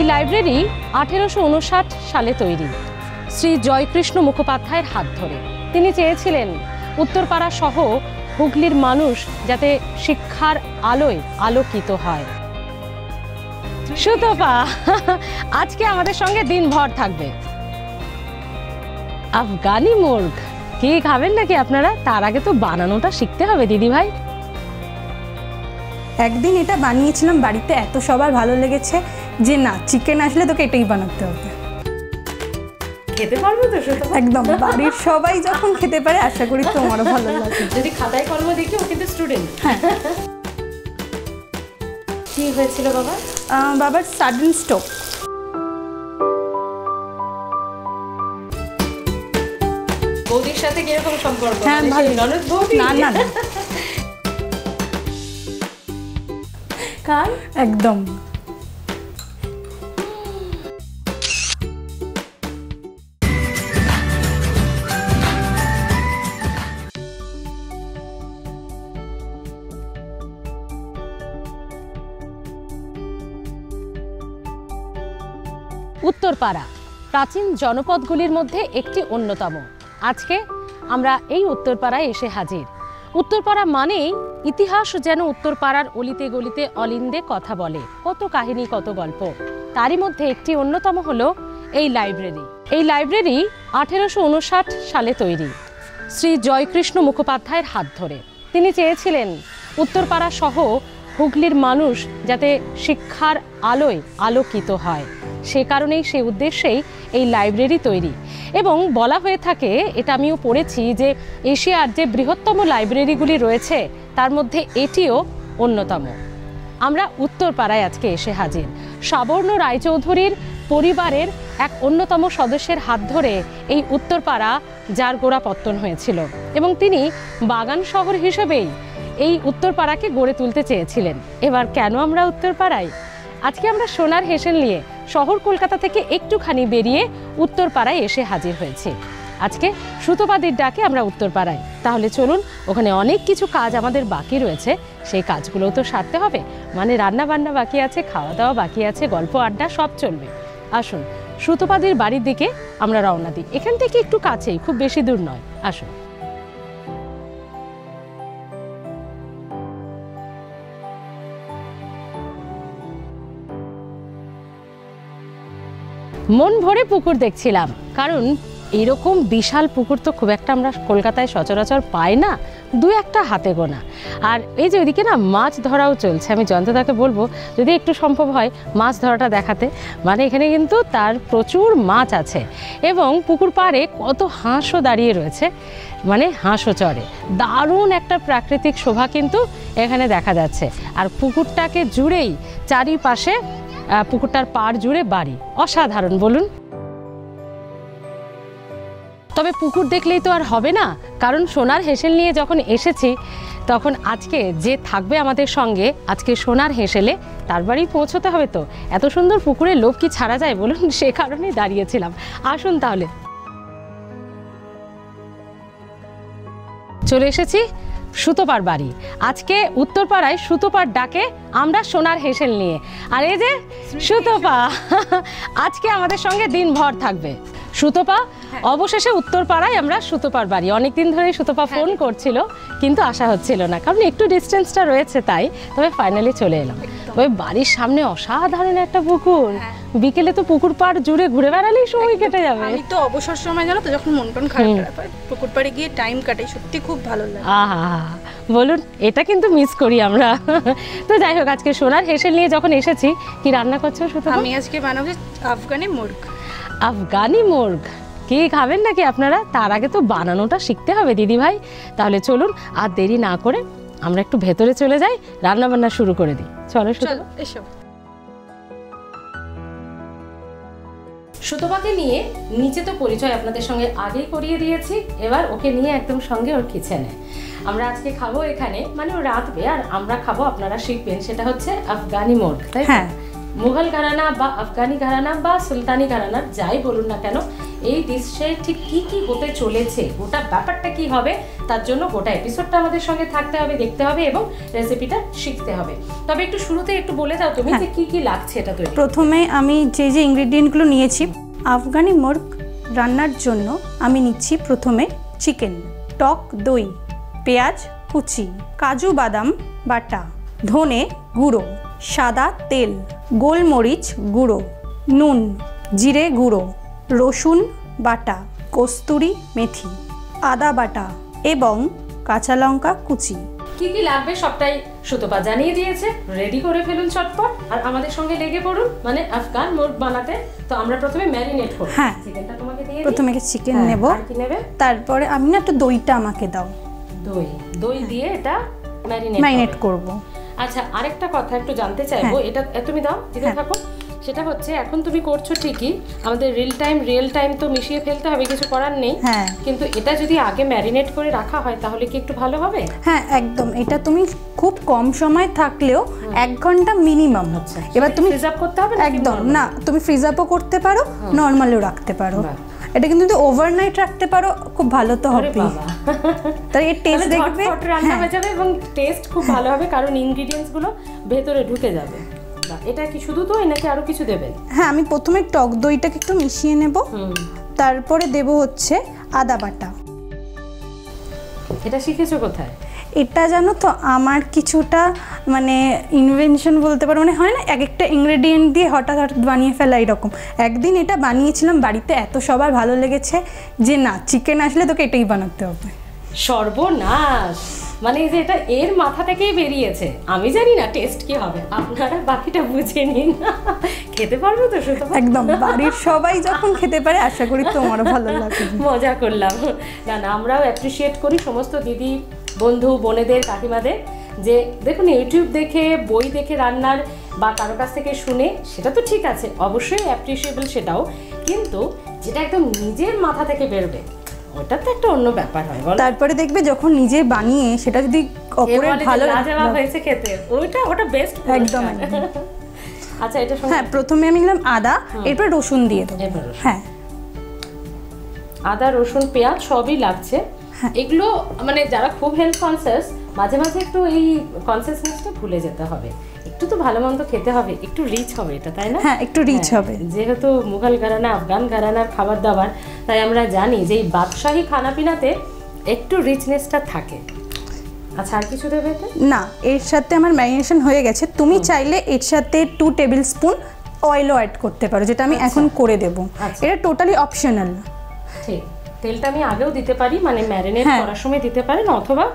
এই লাইব্রেরি 1859 সালে তৈরি, শ্রী জয়কৃষ্ণ মুখোপাধ্যায়ের হাত ধরে। তিনি চেয়েছিলেন উত্তরপাড়া সহ হুগলির মানুষ যাতে শিক্ষার আলোয় আলোকিত হয়। সুতপা আজকে আমাদের সঙ্গে দিনভর থাকবে। আফগানি মুর্গ কি খাবেন নাকি আপনারা? তার আগে তো বানানোটা শিখতে হবে দিদি ভাই। একদিন এটা বানিয়েছিলাম বাড়িতে, এত সবার ভালো লেগেছে যে না, চিকেন আসলে তোকে এটাই বানাতে হবে। খেতে পারবো তো? একদম, বাড়ির সবাই যখন খেতে পারে আশা করি তোমারও ভালো লাগবে। যদি খাতায় কলমে দেখি ও কিন্তু স্টুডেন্ট। হ্যাঁ। কি হয়েছিল বাবা? বাবার সাডেন স্ট্রোক। বৌদির সাথে কিরকম সম্পর্ক? হ্যাঁ ভালো। ননদ বৌদি? না না না, কার একদম। উত্তরপাড়া প্রাচীন জনপদগুলির মধ্যে একটি অন্যতম। আজকে আমরা এই উত্তরপাড়ায় এসে হাজির। উত্তরপাড়া মানেই ইতিহাস যেন উত্তরপাড়ার অলিতে গলিতে অলিন্দে কথা বলে, কত কাহিনী কত গল্প। তারই মধ্যে একটি অন্যতম হলো এই লাইব্রেরি। এই লাইব্রেরি 1859 সালে তৈরি, শ্রী জয়কৃষ্ণ মুখোপাধ্যায়ের হাত ধরে। তিনি চেয়েছিলেন উত্তরপাড়া সহ হুগলির মানুষ যাতে শিক্ষার আলোয় আলোকিত হয়, সে কারণেই সেই উদ্দেশ্যেই এই লাইব্রেরি তৈরি। এবং বলা হয়ে থাকে, এটা আমিও পড়েছি, যে এশিয়ার যে বৃহত্তম লাইব্রেরিগুলি রয়েছে তার মধ্যে এটিও অন্যতম। আমরা উত্তরপাড়ায় আজকে এসে হাজির। সাবর্ণ রায়চৌধুরীর পরিবারের এক অন্যতম সদস্যের হাত ধরে এই উত্তরপাড়া যার গোড়াপত্তন হয়েছিল, এবং তিনি বাগান শহর হিসেবেই এই উত্তরপাড়াকে গড়ে তুলতে চেয়েছিলেন। এবার কেন আমরা উত্তরপাড়ায়? আজকে আমরা সোনার হেসেল নিয়ে শহর কলকাতা থেকে একটুখানি বেরিয়ে উত্তরপাড়ায় এসে হাজির হয়েছি। আজকে সুতোপাদির ডাকে আমরা উত্তরপাড়ায়। তাহলে চলুন, ওখানে অনেক কিছু কাজ আমাদের বাকি রয়েছে, সেই কাজগুলোও তো সারতে হবে। মানে রান্না বান্না বাকি আছে, খাওয়া দাওয়া বাকি আছে, গল্প আড্ডা সব চলবে। আসুন সুতোপাদির বাড়ির দিকে আমরা রওনা দিই। এখান থেকে একটু কাছেই, খুব বেশি দূর নয়। আসুন। মন ভরে পুকুর দেখছিলাম, কারণ এরকম বিশাল পুকুর তো খুব একটা আমরা কলকাতায় সচরাচর পাই না, দু একটা হাতে গোনা। আর এই যে ওইদিকে না মাছ ধরাও চলছে। আমি জয়ন্তদাকে বলবো যদি একটু সম্ভব হয় মাছ ধরাটা দেখাতে। মানে এখানে কিন্তু তার প্রচুর মাছ আছে, এবং পুকুর পাড়ে কত হাঁসও দাঁড়িয়ে রয়েছে, মানে হাঁসও চড়ে। দারুণ একটা প্রাকৃতিক শোভা কিন্তু এখানে দেখা যাচ্ছে। আর পুকুরটাকে জুড়েই চারিপাশে, পুকুরটার পাড় জুড়ে বাড়ি, অসাধারণ বলুন। তবে পুকুর দেখলেই তো আর হবে না, কারণ সোনার হেসেল নিয়ে যখন এসেছি তখন আজকে যে থাকবে আমাদের সঙ্গে আজকে সোনার হেসেলে, তার বাড়ি পৌঁছতে হবে। তো এত সুন্দর পুকুরে লোভ কি ছাড়া যায় বলুন? সে কারণেই দাঁড়িয়েছিলাম। আসুন তাহলে। চলে এসেছি সুতোপার বাড়ি। আজকে উত্তরপাড়ায় সুতোপার ডাকে আমরা সোনার হেসেল নিয়ে। আর এই যে সুতোপা আজকে আমাদের সঙ্গে দিনভর থাকবে। সুতোপা অবশেষে উত্তরপাড়ায় আমরা সুতোপার বাড়ি। অনেকদিন ধরে সুতোপা ফোন করছিল, কিন্তু আসা হচ্ছিল না, কারণ একটু ডিস্টেন্সটা রয়েছে তাই। তবে ফাইনালি চলে এলাম। ওই বাড়ির সামনে অসাধারণ একটা পুকুর। বিকেলে তো পুকুর পাড় জুড়ে ঘুরে বেড়ালেই সময় কেটে যাবে। আমি তো অবসর সময় জানো তো, যখন মন টন খারাপ হয় পুকুর পাড়ে গিয়ে টাইম কাটাই, সত্যি খুব ভালো লাগে। আহা বলুন, এটা কিন্তু মিস করি আমরা। তো যাই হোক, আজকে সোনার হেসেল নিয়ে যখন এসেছি, কি রান্না করছো সুতোপা? আমি আজকে বানাবো আফগানি মুর্গ। আফগানি মুর্গ কি খাবেন নাকি আপনারা? তার আগে তো বানানোটা শিখতে হবে দিদি ভাই। তাহলে চলুন আর দেরি না করে আমরা একটু ভেতরে চলে যাই, রান্না বান্না শুরু করে দিই। চলো চলো এসো। সুতোপাকে নিয়ে নিচে তো পরিচয় আপনাদের সঙ্গে আগেই করিয়ে দিয়েছি, এবার ওকে নিয়ে একদম সঙ্গে ওর কিচেনে। আমরা আজকে খাবো এখানে, মানে ও রাঁধবে আর আমরা খাবো, আপনারা শিখবেন। সেটা হচ্ছে আফগানি মুর্গ, তাই? হ্যাঁ। মুঘল ঘরানা বা আফগানি ঘরানা বা সুলতানি ঘরানা যাই বলুন না কেন, এই ডিশে ঠিক কি কি হতে চলেছে, গোটা ব্যাপারটা কি হবে, তার জন্য গোটা এপিসোডটা আমাদের সঙ্গে থাকতে হবে, দেখতে হবে এবং রেসিপিটা শিখতে হবে। তবে একটু শুরুতে একটু বলে দাও তুমি যে কি কি লাগছে এটা তৈরি। প্রথমে আমি যে যে ইনগ্রেডিয়েন্টগুলো নিয়েছি, আফগানি মুরগ রান্নার জন্য আমি নিচ্ছি প্রথমে চিকেন, টক দই, পেঁয়াজ কুচি, কাজু বাদাম বাটা, ধনে গুঁড়ো, সাদা তেল, গোলমরিচ গুঁড়ো, নুন, জিরে গুঁড়ো, রসুন বাটা, কস্তুরি মেথি, আদা বাটা এবং কাঁচা লঙ্কা কুচি। কি কি লাগবে সবটাই সুতপা জানিয়ে দিয়েছে। রেডি করে ফেলুন চটপট আর আমাদের সঙ্গে লেগে পড়ুন মানে আফগান মুরগ বানাতে। তো আমরা প্রথমে ম্যারিনেট করব। হ্যাঁ, চিকেনটা তোমাকে দিয়ে দিই। প্রথমে চিকেন নেব, আর কি নেবে? তারপরে আমি না একটু দইটা আমাকে দাও। দই দিয়ে এটা ম্যারিনেট করব। আচ্ছা, আরেকটা কথা একটু জানতে চাইবো, এটা তুমি দাও দিতে থাকো। সেটা হচ্ছে এখন তুমি করছো ঠিকই, আমাদের রিয়েল টাইম তো মিশিয়ে ফেলতে হবে, কিছু করার নেই। হ্যাঁ, কিন্তু এটা যদি আগে ম্যারিনেট করে রাখা হয় তাহলে কি একটু ভালো হবে? হ্যাঁ একদম। এটা তুমি খুব কম সময় থাকলেও 1 ঘন্টা মিনিমাম। এবার তুমি ফ্রিজ আপ করতে হবে? একদম না, তুমি ফ্রিজ আপও করতে পারো, নর্মালও রাখতে পারো। এটা কিন্তু ওভারনাইট রাখতে পারো, খুব ভালো তো হবে। তাই এর টেস্ট দেখবে, রান্না হয়ে যাবে এবং টেস্ট খুব ভালো হবে, কারণ ইনগ্রেডিয়েন্টস গুলো ভেতরে ঢুকে যাবে। এটা কি শুধু দই নাকি আরো কিছু দেবেন? হ্যাঁ, আমি প্রথমে টক দইটাকে একটু মিশিয়ে নেব, তারপরে দেব হচ্ছে আদা বাটা। এটা শিখেছো কোথায়? এটা জানো তো আমার কিছুটা মানে ইনভেনশন বলতে পারো, মানে হয় না এক একটা ইনগ্রেডিয়েন্ট দিয়ে হঠাৎ বানিয়ে ফেলা, এরকম। একদিন এটা বানিয়েছিলাম বাড়িতে, এত সবার ভালো লেগেছে যে না, চিকেন আসলে তোকে এটাই বানাতে হবে। সর্বনাশ, মানে এই যে এটা এর মাথা থেকেই বেরিয়েছে। আমি জানি না টেস্ট কি হবে, আপনারা বাকিটা বুঝে নিন। খেতে পারবো তো শুধু? একদম, বাড়ির সবাই যখন খেতে পারে আশা করি তোমারও ভালো লাগবে। মজা করলাম। না না, আমরাও অ্যাপ্রিসিয়েট করি সমস্ত দিদি বন্ধু বোনেদের কাকিমাদের, যে দেখুন ইউটিউব দেখে বই দেখে রান্নার বা কারো কাছ থেকে শুনে সেটা তো ঠিক আছে, অবশ্যই অ্যাপ্রিসিয়েবল সেটাও, কিন্তু যেটা একদম নিজের মাথা থেকে বেরোবে ওটা তো একটা অন্য ব্যাপার হয়। তারপরে দেখবে যখন নিজে বানিয়ে সেটা যদি অপরের ভালো হয়েছে খেতে, ওটা বেস্ট একদম। আচ্ছা, এটা হ্যাঁ, প্রথমে আমি নিলাম আদা, এরপর রসুন দিয়ে দেবো। হ্যাঁ, আদা রসুন পেঁয়াজ সবই লাগছে। এগুলো মানে যারা খুব হেলথ কনসিয়াস, মাঝে মাঝে একটু এই কনসিয়াসনেসটা ভুলে যেতে হবে। একটু তো ভালো মন্দ খেতে হবে, একটু রিচ হবে এটা, তাই না? হ্যাঁ, একটু রিচ হবে। যেহেতু মুঘল ঘরানা আফগান ঘরানার খাবার দাবার, তাই আমরা জানি যে এই বাদশাহী খানাপিনাতে একটু রিচনেসটা থাকে। আচ্ছা, আর কিছু দেবে না? এর সাথে আমার ম্যারিনেশন হয়ে গেছে। তুমি চাইলে এর সাথে 2 টেবিল স্পুন অয়েলও অ্যাড করতে পারো, যেটা আমি এখন করে দেবো। এটা টোটালি অপশনাল। ঠিক, তেলটা আমি আগেও দিতে পারি, মানে ম্যারিনেট করার সময় দিতে পারেন, অথবা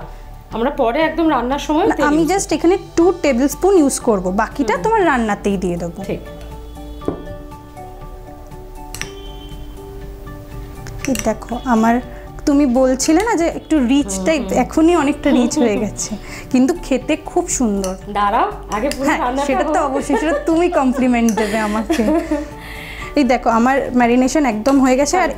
আমরা পরে একদম রান্নার সময়। আমি জাস্ট এখানে 2 টেবিল স্পুন ইউজ করব, বাকিটা তোমার রান্নাতেই দিয়ে দেবো। ঠিক, দেখো আমার, তুমি বলছিলে না যে একটু রিচটাই, এখনই অনেকটা রিচ হয়ে গেছে, কিন্তু খেতে খুব সুন্দর। দাঁড়াও, আগে পুরো রান্নাটা সেটা তো অবশ্যই, সেটা তুমি কমপ্লিমেন্ট দেবে আমাকে। এই দেখো আমার ম্যারিনেশন একদম হয়ে গেছে। আর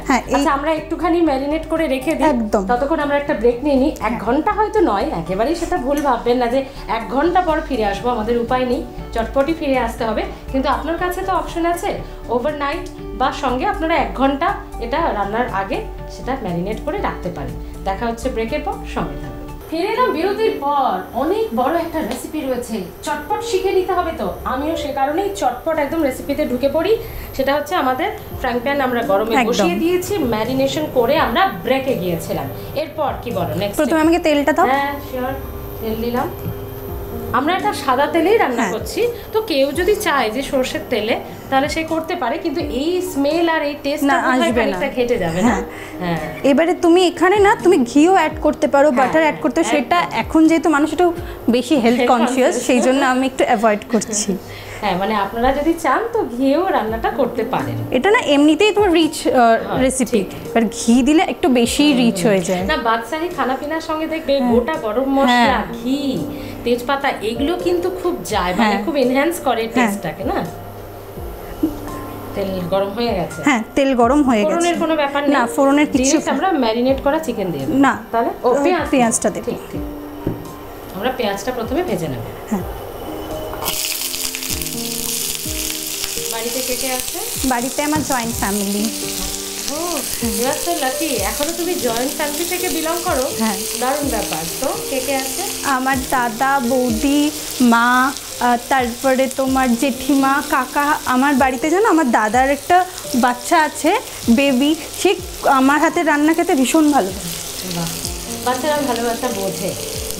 হ্যাঁ, আচ্ছা আমরা একটুখানি ম্যারিনেট করে রেখে দিই, একদম। ততক্ষণ আমরা একটা ব্রেক নিয়ে নিই। 1 ঘন্টা হয়তো নয়, একেবারেই সেটা ভুল ভাববেন না যে 1 ঘন্টা পর ফিরে আসবো, আমাদের উপায় নেই, চটপটি ফিরে আসতে হবে। কিন্তু আপনার কাছে তো অপশন আছে ওভারনাইট বা সঙ্গে আপনারা 1 ঘন্টা এটা রান্নার আগে সেটা ম্যারিনেট করে রাখতে পারেন। দেখা হচ্ছে ব্রেকের পর, সঙ্গে থাকবেন। ফিরে এলাম বিরতির পর। অনেক বড় একটা রেসিপি রয়েছে, চটপট শিখে নিতে হবে। তো আমিও সে কারণেই চটপট একদম রেসিপিতে ঢুকে পড়ি। সেটা হচ্ছে আমাদের ফ্রাইং প্যান আমরা গরমে বসিয়ে দিয়েছি, ম্যারিনেশন করে আমরা ব্রেকে গিয়েছিলাম। এরপর কি বলো নেক্সট? প্রথমে আমাকে তেলটা দাও। হ্যাঁ শিওর, তেল দিলাম। আমরা এটা সাদা তেলেই রান্না করছি, তো কেউ যদি চায় যে সরষের তেলে তাহলে সে করতে পারে, কিন্তু এই স্মেল আর এই টেস্টটা আসবে না, ঘেটে যাবে না। হ্যাঁ, এবারে তুমি এখানে না, তুমি ঘিও অ্যাড করতে পারো, বাটার অ্যাড করতে, সেটা এখন যেহেতু মানুষ একটু বেশি হেলথ কনসিয়াস, সেই জন্য আমি একটু অ্যাভয়েড করছি। হ্যাঁ, মানে আপনারা যদি চান তো ঘিও রান্নাটা করতে পারেন। এটা না এমনিতেই তোমার রিচ রেসিপি, এবার ঘি দিলে একটু বেশি রিচ হয়ে যায়। না, বাদশাহী খানাপিনার সঙ্গে দেখবে গোটা গরম মশলা, ঘি, তেজপাতা এগুলো কিন্তু খুব যায়, মানে খুব এনহ্যান্স করে টেস্টটাকে। না, তেল গরম হয়ে গেছে। হ্যাঁ, তেল গরম হয়ে গেছে। ফোড়নের কোনো ব্যাপার নেই, না ফোড়নের কিছু, আমরা ম্যারিনেট করা চিকেন দিয়ে দেব। না তাহলে পেঁয়াজটা দেব। ঠিক ঠিক, আমরা পেঁয়াজটা প্রথমে ভেজে নেব। হ্যাঁ, বাড়িতে কে কে আছে? বাড়িতে আমার joint family. Oh you are so lucky. এখনো তুমি জয়েন্ট ফ্যামিলি থেকে বিলং করো? হ্যাঁ। দারুণ ব্যাপার। তো কে কে আছে? আমার দাদা, বৌদি, মা, তারপরে তোমার জেঠিমা, কাকা। আমার বাড়িতে জানো আমার দাদার একটা বাচ্চা আছে, বেবি, সে আমার হাতে রান্না খেতে ভীষণ ভালো। বাহ, বাচ্চারা ভালোবাসা বোঝে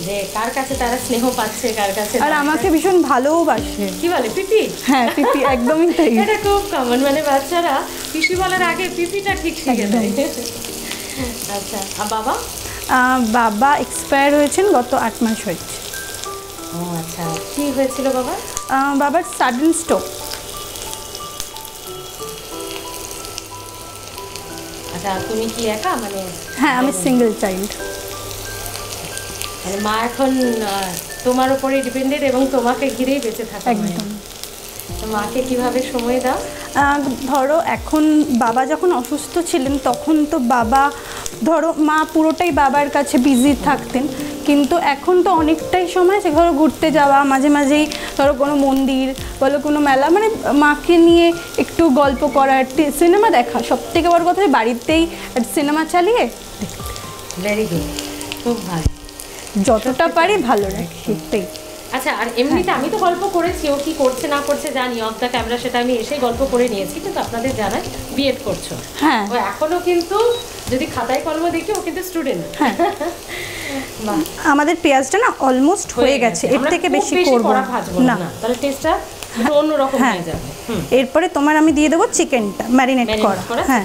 যে কার কাছে তারা স্নেহ পাচ্ছে, কার কাছে। আর আমাকে ভীষণ ভালোবাসে। কি বলে, পিপি? হ্যাঁ, পিপি, একদমই তাই। এটা খুব কমন, মানে বাচ্চারা পিপি বলার আগে পিপিটা ঠিক শিখে নেয়। আচ্ছা, আর বাবা? বাবা এক্সপায়ার হয়েছেন গত 8 মাস হয়েছে। ও আচ্ছা, কি হয়েছিল বাবা? বাবার সাডেন স্ট্রোক। আচ্ছা, তুমি কি একা? মানে হ্যাঁ, আমি সিঙ্গেল চাইল্ড। মানে মা এখন তোমার উপরে ডিপেন্ডেন্ট এবং তোমাকে ঘিরেই বেঁচে থাকে। একদম। তো মাকে কিভাবে সময় দাও? ধরো এখন বাবা যখন অসুস্থ ছিলেন তখন তো বাবা, ধরো মা পুরোটাই বাবার কাছে বিজি থাকতেন, কিন্তু এখন তো অনেকটাই সময় আছে ধরো ঘুরতে যাওয়া, মাঝে মাঝেই ধরো কোনো মন্দির বলো, কোনো মেলা, মানে মাকে নিয়ে একটু গল্প করা, সিনেমা দেখা, সবথেকে বড় কথা বাড়িতেই সিনেমা চালিয়ে। ভেরি গুড, খুব ভালো। যতটা পারি ভালো রাখি সেটাই। আচ্ছা, আর এমনিতে আমি তো গল্প করেছি, ও কি করছে না করছে জানি অফ দ্য ক্যামেরা, সেটা আমি এসেই গল্প করে নিয়েছি, কিন্তু আপনাদের জানাই বিএড করছো। হ্যাঁ, ও এখনো কিন্তু যদি খাতায় কলমে দেখি ও কিন্তু স্টুডেন্ট। হ্যাঁ। আমাদের পেঁয়াজটা না অলমোস্ট হয়ে গেছে, এর থেকে বেশি করব না, তাহলে টেস্টটা একটু অন্যরকম হয়ে যাবে। এরপরে তোমার আমি দিয়ে দেবো চিকেনটা ম্যারিনেট করা। হ্যাঁ,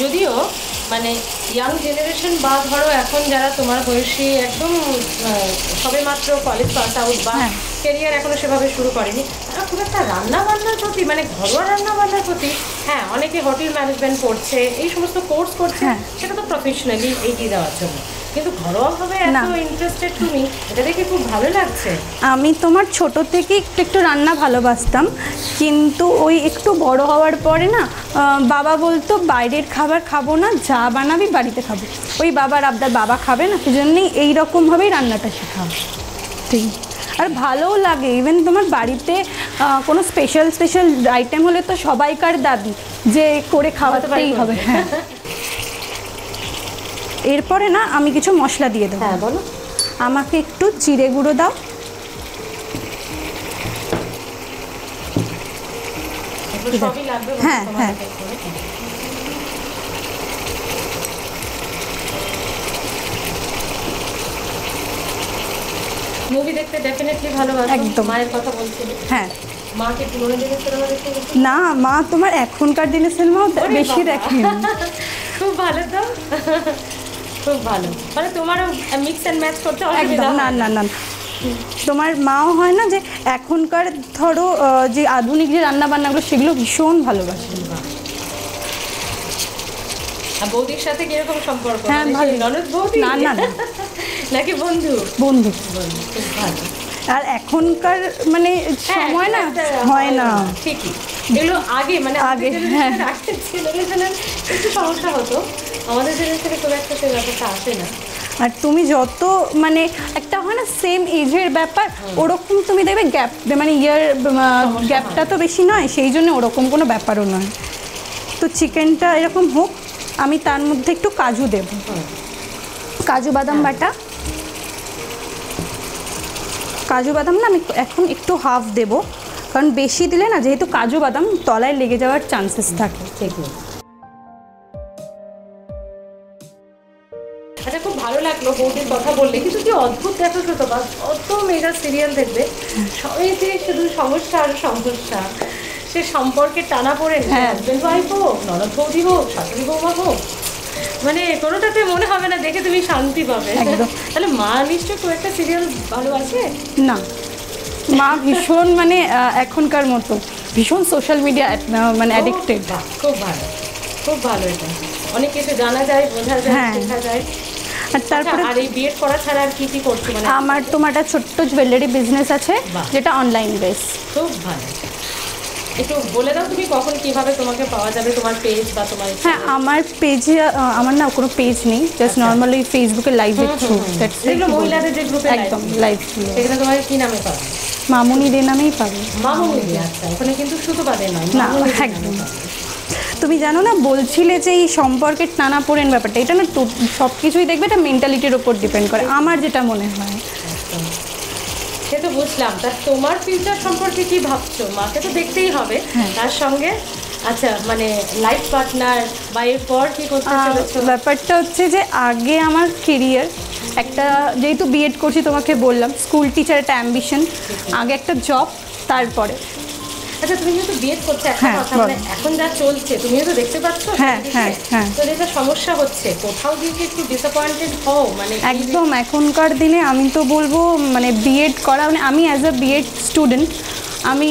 যদিও মানে ইয়াং জেনারেশন বা ধরো এখন যারা তোমার বয়সী একদম সবে মাত্র কলেজ পাস আউট বা ক্যারিয়ার এখনো সেভাবে শুরু করেনি, তারা খুব একটা রান্না বান্নার প্রতি, মানে ঘরোয়া রান্না বান্নার প্রতি, হ্যাঁ অনেকে হোটেল ম্যানেজমেন্ট পড়ছে, এই সমস্ত কোর্স করছে, সেটা তো প্রফেশনালি এগিয়ে দেওয়ার জন্য, কিন্তু ঘরোয়াভাবে এত ইন্টারেস্টেড তুমি, এটা দেখে খুব ভালো লাগছে। আমি তোমার ছোট থেকে একটু একটু রান্না ভালোবাসতাম, কিন্তু ওই একটু বড় হওয়ার পরে না বাবা বলতো বাইরের খাবার খাবো না, যা বানাবি বাড়িতে খাবো, ওই বাবার আবদার, বাবা খাবে না, সেজন্যই এইরকমভাবেই রান্নাটা শেখা। ঠিক, আর ভালোও লাগে। ইভেন তোমার বাড়িতে কোনো স্পেশাল আইটেম হলে তো সবাইকার দাবি যে করে খাওয়াতেই হবে। হ্যাঁ, এরপরে না আমি কিছু মশলা দিয়ে দেবো। হ্যাঁ বলো। আমাকে একটু জিরে গুঁড়ো দাও। হ্যাঁ, হ্যাঁ। মুভি দেখতে ডেফিনেটলি ভালোবাসো। একদম। মায়ের কথা বলছিলে। হ্যাঁ। মাকে পুরোনো দিনের সিনেমা দেখতে? না, মা তোমার এখনকার দিনের সিনেমাও বেশি দেখেন। খুব ভালো তো, খুব ভালো। মানে তোমারও মিক্স অ্যান্ড ম্যাচ করতে অসুবিধা? না না না, তোমার মাও হয় না যে এখনকার ধরো যে আধুনিক যে রান্না বান্নাগুলো সেগুলো ভীষণ ভালোবাসে। আর বৌদির সাথে কিরকম সম্পর্ক? হ্যাঁ, ভালো। ননদ বৌদি? না না না, নাকি বন্ধু? বন্ধু। খুব ভালো। আর এখনকার মানে সময় না হয় না ঠিকই, এগুলো আগে মানে আগে একটু সমস্যা হতো, আমাদের জেনারেশনে খুব একটা সেই ব্যাপারটা আসে না। আর তুমি যত মানে একটা হয় না সেম এজের ব্যাপার, ওরকম তুমি দেখবে গ্যাপ, মানে ইয়ার গ্যাপটা তো বেশি নয়, সেই জন্য ওরকম কোনো ব্যাপারও নয়। তো চিকেনটা এরকম হোক, আমি তার মধ্যে একটু কাজু দেব, কাজু বাদাম বাটা। কাজু বাদাম না আমি এখন একটু হাফ দেব, কারণ বেশি দিলে না যেহেতু কাজু বাদাম তলায় লেগে যাওয়ার চান্সেস থাকে। আচ্ছা, খুব ভালো লাগলো বৌদির কথা বললে, কিন্তু কি অদ্ভুত দেখো তো, বা অত মেগা সিরিয়াল দেখবে সবাই যে শুধু সমস্যা আর সমস্যা, সে সম্পর্কে টানা পড়ে, হাজবেন্ড ওয়াইফ হোক, ননদ বৌদি হোক, শাশুড়ি বৌমা হোক, মানে কোনোটাতে মনে হবে না দেখে তুমি শান্তি পাবে। তাহলে মা নিশ্চয়ই খুব একটা সিরিয়াল ভালোবাসে? না, মা ভীষণ মানে এখনকার মতো ভীষণ সোশ্যাল মিডিয়া মানে অ্যাডিক্টেড। খুব ভালো, খুব ভালো। এটা অনেক কিছু জানা যায়, বোঝা যায়, শেখা যায়। আর তারপরে আর এই বিএড করা ছাড়া আর কি কি করছো? মানে আমার তোমার একটা ছোট্ট জুয়েলারি বিজনেস আছে, যেটা অনলাইন বেস। খুব ভালো, একটু বলে দাও তুমি কখন কিভাবে তোমাকে পাওয়া যাবে, তোমার পেজ বা তোমার? হ্যাঁ, আমার পেজে, আমার না কোনো পেজ নেই, জাস্ট নর্মালি ফেসবুকে লাইভের থ্রু, যেগুলো মহিলাদের যে গ্রুপে একদম লাইভ ছিল, সেখানে তোমাকে কি নামে পাবে? মামুনি দে নামেই পাবে। মামুনি দে, আচ্ছা, ওখানে কিন্তু সুতোপা দে নয়, না, মামুনি দে একদম। নামে পাবে। তুমি জানো না, বলছিলে যে এই সম্পর্কের টানাপোড়েন ব্যাপারটা, এটা না সব কিছুই দেখবে এটা মেন্টালিটির ওপর ডিপেন্ড করে, আমার যেটা মনে হয়। সে তো বুঝলাম, তা তোমার ফিউচার সম্পর্কে কি ভাবছো? মাকে তো দেখতেই হবে, তার সঙ্গে আচ্ছা মানে লাইফ পার্টনার বা এরপর কি করতে চলেছো? ব্যাপারটা হচ্ছে যে আগে আমার কেরিয়ার একটা, যেহেতু বিএড করছি তোমাকে বললাম, স্কুল টিচার একটা অ্যাম্বিশন, আগে একটা জব, তারপরে। আচ্ছা, তুমি যেহেতু বিএড করছো, একটা হ্যাঁ, কথা, মানে এখন যা চলছে তুমিও তো দেখতে পাচ্ছ, হ্যাঁ, হ্যাঁ, হ্যাঁ। তো যেটা সমস্যা হচ্ছে, কোথাও গিয়ে কি একটু ডিসঅ্যাপয়েন্টেড হও? মানে একদম, এখনকার দিনে আমি তো বলবো মানে বিএড করা, মানে আমি অ্যাজ আ বিএড স্টুডেন্ট আমি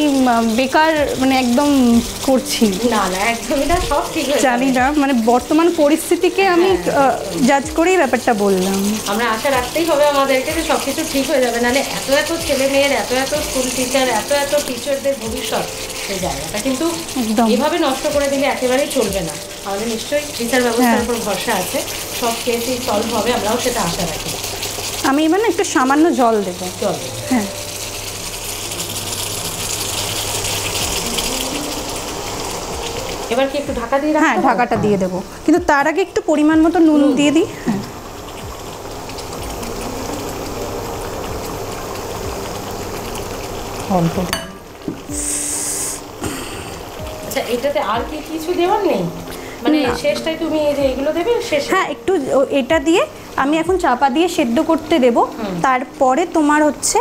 বেকার মানে একদম করছি। না না, একদমই না, সব ঠিক হয়ে জানি না, মানে বর্তমান পরিস্থিতিকে আমি জাজ করেই ব্যাপারটা বললাম। আমরা আশা রাখতেই হবে আমাদেরকে যে সব কিছু ঠিক হয়ে যাবে, নাহলে এত এত ছেলে মেয়ের, এত এত স্কুল টিচার, এত এত টিচারদের ভবিষ্যৎ, সেই জায়গাটা কিন্তু একদম এভাবে নষ্ট করে দিলে একেবারেই চলবে না। আমাদের নিশ্চয়ই বিচার ব্যবস্থার উপর ভরসা আছে, সব কেসই সলভ হবে, আমরাও সেটা আশা রাখি। আমি মানে একটু সামান্য জল দেবো। চল, হ্যাঁ, এবার কি একটু ঢাকা দিয়ে রাখবো? হ্যাঁ, ঢাকাটা দিয়ে দেবো, কিন্তু তার আগে একটু পরিমাণ মতো নুন দিয়ে দিই। হ্যাঁ, অল্প। আচ্ছা, এটাতে আর কি কিছু দেওয়ার নেই? মানে শেষটাই তুমি এই যে এগুলো দেবে শেষে? হ্যাঁ, একটু এটা দিয়ে আমি এখন চাপা দিয়ে সেদ্ধ করতে দেব, তারপরে তোমার হচ্ছে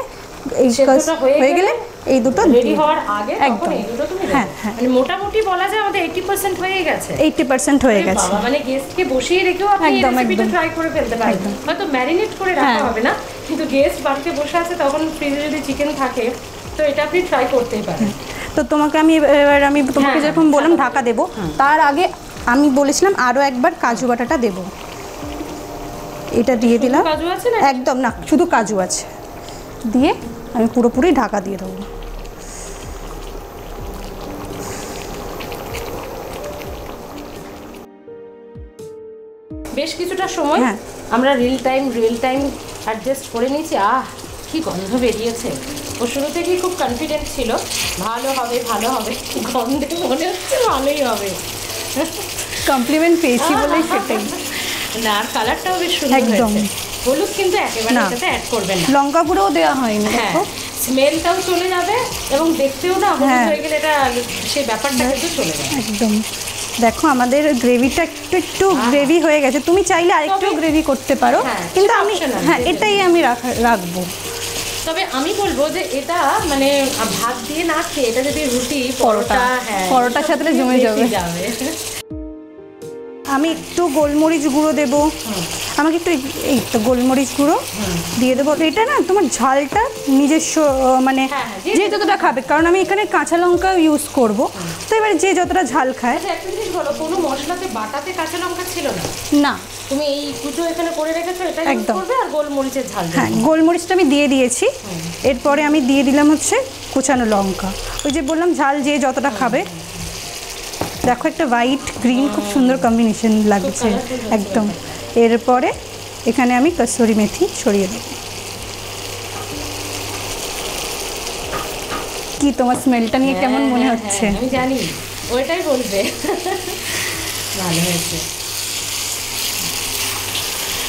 এই সেদ্ধটা হয়ে গেলে এই দুটো রেডি হওয়ার আগে তখন একদম। এই দুটো তুমি হ্যাঁ, দেবে। হ্যাঁ। মানে মোটামুটি বলা যায় আমাদের 80% হয়ে গেছে। 80% হয়ে আরে গেছে। বাবা, মানে গেস্টকে বসিয়ে রেখেও আপনি এই একদম, রেসিপিটা একদম। ট্রাই করে ফেলতে পারেন। হয়তো ম্যারিনেট করে রাখা হ্যাঁ। হবে না, কিন্তু গেস্ট বাড়িতে বসে আছে, তখন ফ্রিজে যদি চিকেন থাকে তো এটা আপনি ট্রাই করতেই পারেন। তো তোমাকে এবার আমি তোমাকে হ্যাঁ, যেরকম বললাম ঢাকা দেব, তার আগে আমি বলেছিলাম আরও একবার কাজু বাটাটা দেব, এটা দিয়ে দিলাম। কাজু আছে না? একদম না, শুধু কাজু আছে, দিয়ে আমি পুরোপুরি ঢাকা দিয়ে দেবো। বেশ কিছুটা সময় আমরা রিয়েল টাইম অ্যাডজাস্ট করে নিয়েছি। কি গন্ধ বেরিয়েছে! ও শুরু থেকেই খুব কনফিডেন্ট ছিল ভালো হবে, গন্ধে মনে হচ্ছে ভালোই হবে। কমপ্লিমেন্ট পেয়েছি বলেই সেটাই। না, আর কালারটাও বেশ সুন্দর একদম। হয়েছে। হলুদ কিন্তু একেবারে এটাতে অ্যাড করবেন না, লঙ্কা গুঁড়োও দেওয়া হয়নি। হ্যাঁ, স্মেলটাও চলে যাবে এবং দেখতেও না হলুদ হয়ে গেলে এটা সেই ব্যাপারটা কিন্তু চলে যাবে একদম। দেখো আমাদের গ্রেভিটা একটু গ্রেভি হয়ে গেছে, তুমি চাইলে আরেকটু গ্রেভি করতে পারো, কিন্তু আমি এটাই আমি রাখবো। তবে আমি বলবো যে এটা মানে ভাত দিয়ে না খেয়ে এটা যদি রুটি, পরোটা, পরোটার সাথে জমে যাবে। আমি একটু গোলমরিচ গুঁড়ো দেবো, আমাকে একটু এই তো গোলমরিচ গুঁড়ো দিয়ে দেবো। এটা না তোমার ঝালটা নিজস্ব মানে যে যতটা খাবে, কারণ আমি এখানে কাঁচা লঙ্কা ইউজ করব, তো এবারে যে যতটা ঝাল খায়। একটা জিনিস বলো, কোনো মশলাতে বাটাতে কাঁচা লঙ্কা ছিল না? না, তুমি এই কুচো এখানে করে রেখেছো, এটা ইউজ করবে, আর গোলমরিচের ঝাল। হ্যাঁ, গোলমরিচটা আমি দিয়ে দিয়েছি, এরপরে আমি দিয়ে দিলাম হচ্ছে কুচানো লঙ্কা। ওই যে বললাম ঝাল যে যতটা খাবে। দেখো একটা হোয়াইট গ্রিন খুব সুন্দর কম্বিনেশন লাগছে একদম। এরপরে এখানে আমি কসুরি মেথি ছড়িয়ে দেব। কি তোমার স্মেলটা নিয়ে কেমন মনে হচ্ছে? আমি জানি, ওইটাই বলবে। ভালো হয়েছে।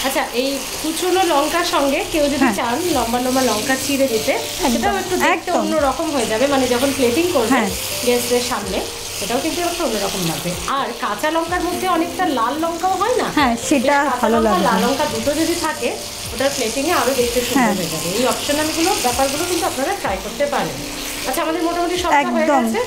আচ্ছা, এই কুচনো লঙ্কার সঙ্গে কেউ যদি চান লম্বা লম্বা লঙ্কা চিড়ে দিতে, সেটাও একটু দেখতে অন্যরকম হয়ে যাবে, মানে যখন প্লেটিং করবে গেস্টদের সামনে, সেটাও কিন্তু একটু অন্যরকম লাগবে। আর কাঁচা লঙ্কার মধ্যে অনেকটা লাল লঙ্কাও হয় না? হ্যাঁ, সেটা ভালো লাগবে। লাল লঙ্কা দুটো যদি থাকে, ওটার প্লেটিংয়ে আরও দেখতে সুন্দর হয়ে যাবে। এই অপশনালগুলো ব্যাপারগুলো কিন্তু আপনারা ট্রাই করতে পারেন। আচ্ছা, আমাদের মোটামুটি সব হয়ে গেছে,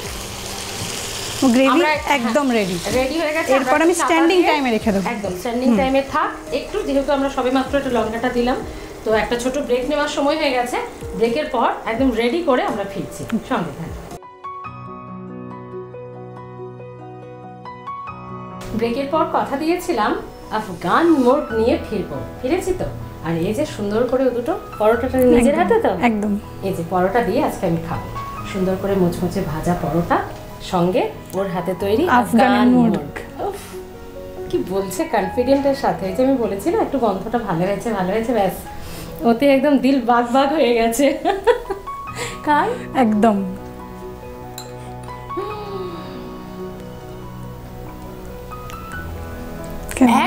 গ্রেভি একদম রেডি হয়ে গেছে। এরপর আমি স্ট্যান্ডিং টাইমে রেখে দেবো। একদম স্ট্যান্ডিং টাইমে থাক একটু, যেহেতু আমরা সবেমাত্র একটু লঙ্কাটা দিলাম, তো একটা ছোট ব্রেক নেওয়ার সময় হয়ে গেছে। ব্রেকের পর একদম রেডি করে আমরা ফিরছি, সঙ্গে থাকুন। ব্রেকের পর কথা দিয়েছিলাম আফগান মোর্গ নিয়ে ফিরেছি তো। আর এই যে সুন্দর করে দুটো পরোটাটা নিজের হাতে, তো একদম এই যে পরোটা দিয়ে আজকে আমি খাবো, সুন্দর করে মুচমুচে ভাজা পরোটা, সঙ্গে ওর হাতে তৈরি আফগান মোর্গ। কি বলছে কনফিডেন্টের সাথে! যে আমি বলেছি না একটু গন্ধটা ভালো হয়েছে, ব্যাস ওতে একদম দিল বাগ হয়ে গেছে। খাই একদম।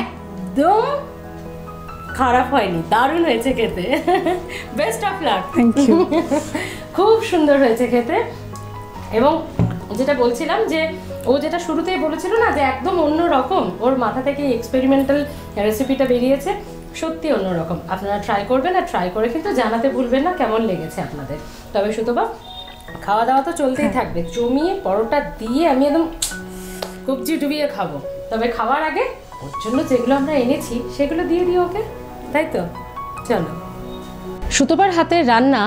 একদম খারাপ হয়নি, দারুণ হয়েছে খেতে। Best of luck. Thank you. খুব সুন্দর হয়েছে খেতে। এবং যেটা বলছিলাম যে ও যেটা শুরুতেই বলেছিল না যে একদম অন্য রকম, ওর মাথা থেকে এক্সপেরিমেন্টাল রেসিপিটা বেরিয়েছে, সত্যি অন্য রকম। আপনারা ট্রাই করবেন, আর ট্রাই করে কিন্তু জানাতে ভুলবেন না কেমন লেগেছে আপনাদের। তবে সুতবা খাওয়া দাওয়া তো চলতেই থাকবে, জমিয়ে পরোটা দিয়ে আমি একদম কবজি ডুবিয়ে খাবো। তবে খাওয়ার আগে ওর জন্য যেগুলো আমরা এনেছি সেগুলো দিয়ে দিই ওকে, তাই তো? চলো। সুতোবার হাতের রান্না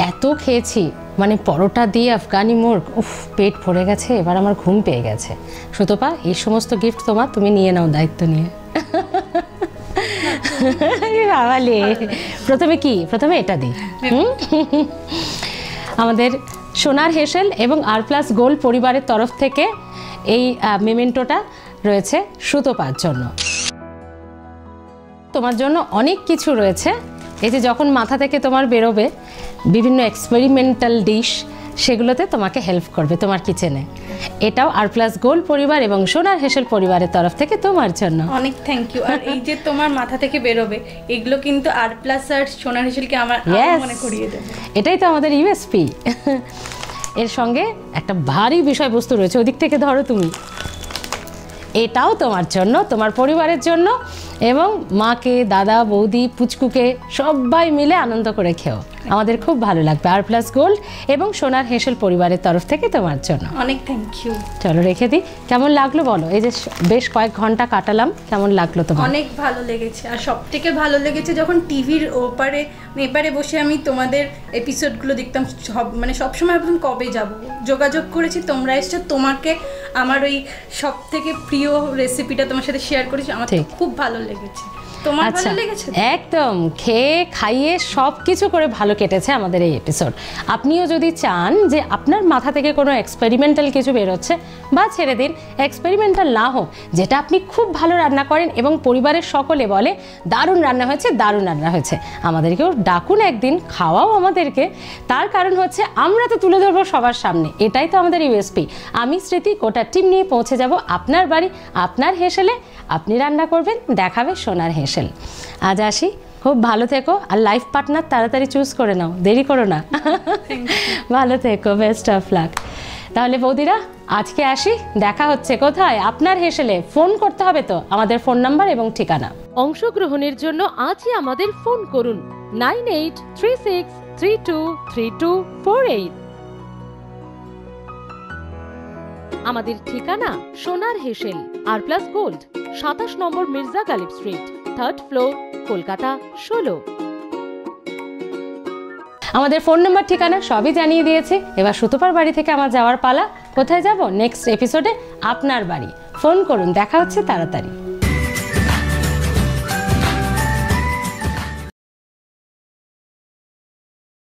এত খেয়েছি, মানে পরোটা দিয়ে আফগানি মুরগ, উফ পেট ভরে গেছে, এবার আমার ঘুম পেয়ে গেছে। সুতপা, এই সমস্ত গিফট তোমার, তুমি নিয়ে নাও দায়িত্ব নিয়ে। বাবালে, প্রথমে এটা দিই। আমাদের সোনার হেসেল এবং R+ গোল্ড পরিবারের তরফ থেকে এই মেমেন্টোটা রয়েছে সুতপার জন্য। তোমার জন্য অনেক কিছু রয়েছে। এই যে যখন মাথা থেকে তোমার বেরোবে বিভিন্ন এক্সপেরিমেন্টাল ডিশ, সেগুলোতে তোমাকে হেল্প করবে তোমার কিচেনে। এটাও R+ গোল্ড পরিবার এবং সোনার হেসেল পরিবারের তরফ থেকে তোমার জন্য অনেক থ্যাংক ইউ। আর এই যে তোমার মাথা থেকে বেরোবে, এগুলো কিন্তু R+ আর সোনার হেসেলকে আমার মনে করিয়ে দেবে। এটাই তো আমাদের USP। এর সঙ্গে একটা ভারী বিষয়বস্তু রয়েছে, ওদিক থেকে ধরো তুমি। এটাও তোমার জন্য, তোমার পরিবারের জন্য, এবং মাকে, দাদা, বৌদি, পুচকুকে সবাই মিলে আনন্দ করে খেও, আমাদের খুব ভালো লাগবে। R+ গোল্ড এবং সোনার হেসেল পরিবারের তরফ থেকে তোমার জন্য অনেক থ্যাংক ইউ। চলো রেখে দিই। কেমন লাগলো বলো? এই যে বেশ কয়েক ঘন্টা কাটালাম, কেমন লাগলো তোমার? অনেক ভালো লেগেছে। আর সব থেকে ভালো লেগেছে যখন টিভির এপারে বসে আমি তোমাদের এপিসোডগুলো দেখতাম, মানে সবসময় ভাবতাম কবে যাব। যোগাযোগ করেছি, তোমরা এসছো, তোমাকে আমার ওই সব থেকে প্রিয় রেসিপিটা তোমার সাথে শেয়ার করেছি, আমার খুব ভালো লেগেছে। তোমার ভালো লেগেছে? একদম, খেয়ে খাইয়ে সব কিছু করে ভালো কেটেছে আমাদের এই এপিসোড। আপনিও যদি চান যে আপনার মাথা থেকে কোনো এক্সপেরিমেন্টাল কিছু বেরোচ্ছে, বা ছেড়ে দিন এক্সপেরিমেন্টাল না হোক, যেটা আপনি খুব ভালো রান্না করেন এবং পরিবারের সকলে বলে দারুণ রান্না হয়েছে, দারুণ রান্না হয়েছে, আমাদেরকেও ডাকুন একদিন, খাওয়াও আমাদেরকে। তার কারণ হচ্ছে আমরা তো তুলে ধরবো সবার সামনে, এটাই তো আমাদের USP। আমি স্মৃতি গোটা টিম নিয়ে পৌঁছে যাব আপনার বাড়ি, আপনার হেসেলে, আপনি রান্না করবেন, দেখাবে সোনার হেসেল। আজ আসি, খুব ভালো থেকো, আর লাইফ পার্টনার তাড়াতাড়ি চুজ করে নাও, দেরি করো না। ভালো থেকো, বেস্ট অফ লাক। তাহলে বৌদিরা আজকে আসি, দেখা হচ্ছে কোথায়? আপনার হেসেলে। ফোন করতে হবে তো, আমাদের ফোন নাম্বার এবং ঠিকানা। অংশগ্রহণের জন্য আজই আমাদের ফোন করুন 9836323248। আমাদের ঠিকানা সোনার হেসেল, R+ গোল্ড, 27 নম্বর Mirza Ghalib street, 3rd floor, Kolkata 16। আমাদের ফোন নাম্বার, ঠিকানা সবই জানিয়ে দিয়েছি। এবার সুতপার বাড়ি থেকে আমার যাওয়ার পালা। কোথায় যাব? নেক্সট এপিসোডে আপনার বাড়ি। ফোন করুন, দেখা হচ্ছে তাড়াতাড়ি।